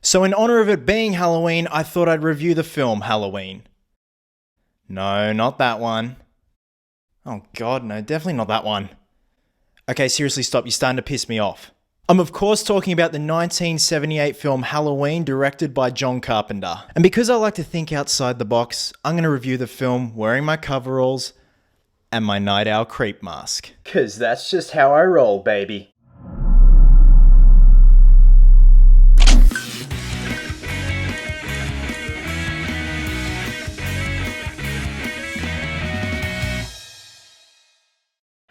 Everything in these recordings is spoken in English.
So in honor of it being Halloween, I thought I'd review the film Halloween. No, not that one. Oh god, no, definitely not that one. Okay, seriously stop, you're starting to piss me off. I'm of course talking about the 1978 film Halloween, directed by John Carpenter. And because I like to think outside the box, I'm going to review the film wearing my coveralls and my Nightowl creep mask. 'Cause that's just how I roll, baby.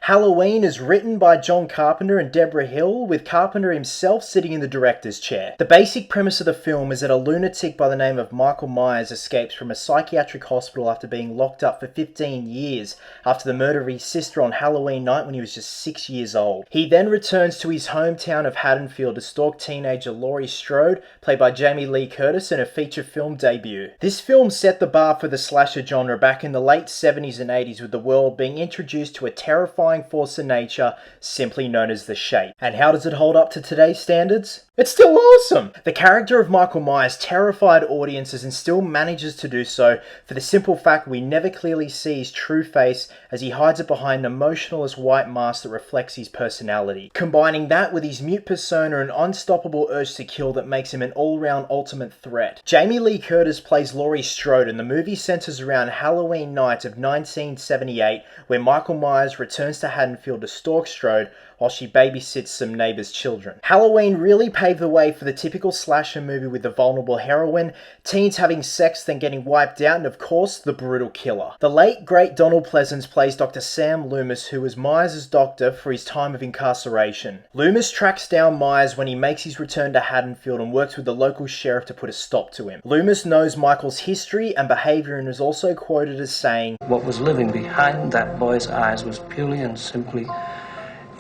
Halloween is written by John Carpenter and Deborah Hill, with Carpenter himself sitting in the director's chair. The basic premise of the film is that a lunatic by the name of Michael Myers escapes from a psychiatric hospital after being locked up for 15 years after the murder of his sister on Halloween night when he was just 6 years old. He then returns to his hometown of Haddonfield to stalk teenager Laurie Strode, played by Jamie Lee Curtis, in her feature film debut. This film set the bar for the slasher genre back in the late 70s and 80s, with the world being introduced to a terrifying force of nature simply known as the Shape. And how does it hold up to today's standards? It's still awesome! The character of Michael Myers terrified audiences and still manages to do so, for the simple fact we never clearly see his true face as he hides it behind an emotionless white mask that reflects his personality. Combining that with his mute persona and unstoppable urge to kill that makes him an all-round ultimate threat. Jamie Lee Curtis plays Laurie Strode, and the movie centers around Halloween night of 1978, where Michael Myers returns to Haddonfield to stalk Strode while she babysits some neighbours' children. Halloween really paved the way for the typical slasher movie with the vulnerable heroine, teens having sex then getting wiped out, and of course, the brutal killer. The late great Donald Pleasence plays Dr. Sam Loomis, who was Myers' doctor for his time of incarceration. Loomis tracks down Myers when he makes his return to Haddonfield and works with the local sheriff to put a stop to him. Loomis knows Michael's history and behaviour and is also quoted as saying, "What was living behind that boy's eyes was purely and simply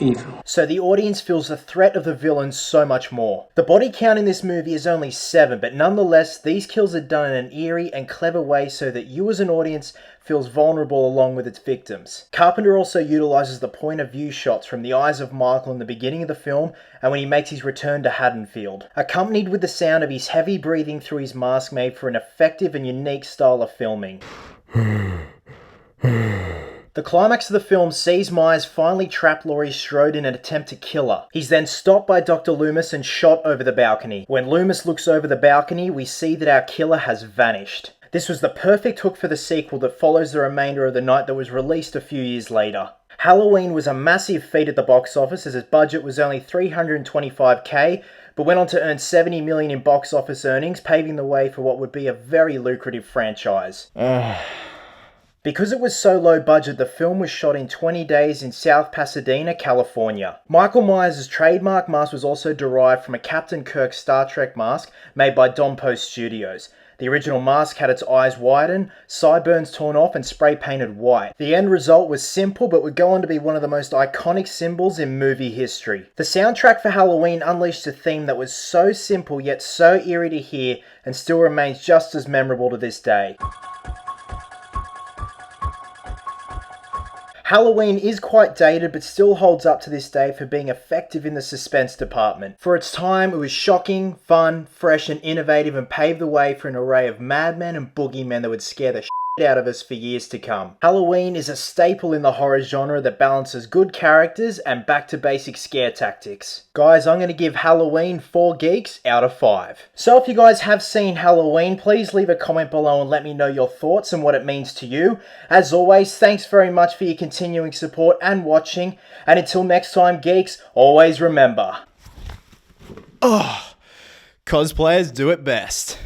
evil." So the audience feels the threat of the villain so much more. The body count in this movie is only 7, but nonetheless, these kills are done in an eerie and clever way so that you as an audience feels vulnerable along with its victims. Carpenter also utilises the point of view shots from the eyes of Michael in the beginning of the film and when he makes his return to Haddonfield, accompanied with the sound of his heavy breathing through his mask, made for an effective and unique style of filming. The climax of the film sees Myers finally trap Laurie Strode in an attempt to kill her. He's then stopped by Dr. Loomis and shot over the balcony. When Loomis looks over the balcony, we see that our killer has vanished. This was the perfect hook for the sequel that follows the remainder of the night that was released a few years later. Halloween was a massive feat at the box office, as its budget was only $325K, but went on to earn $70 million in box office earnings, paving the way for what would be a very lucrative franchise. Because it was so low budget, the film was shot in 20 days in South Pasadena, California. Michael Myers' trademark mask was also derived from a Captain Kirk Star Trek mask made by Dompo Studios. The original mask had its eyes widened, sideburns torn off and spray painted white. The end result was simple but would go on to be one of the most iconic symbols in movie history. The soundtrack for Halloween unleashed a theme that was so simple yet so eerie to hear and still remains just as memorable to this day. Halloween is quite dated but still holds up to this day for being effective in the suspense department. For its time, it was shocking, fun, fresh and innovative, and paved the way for an array of madmen and boogeymen that would scare the shit out of us for years to come. Halloween is a staple in the horror genre that balances good characters and back to basic scare tactics. Guys, I'm going to give Halloween 4 Geeks out of 5. So if you guys have seen Halloween, please leave a comment below and let me know your thoughts and what it means to you. As always, thanks very much for your continuing support and watching, and until next time, geeks, always remember, cosplayers do it best.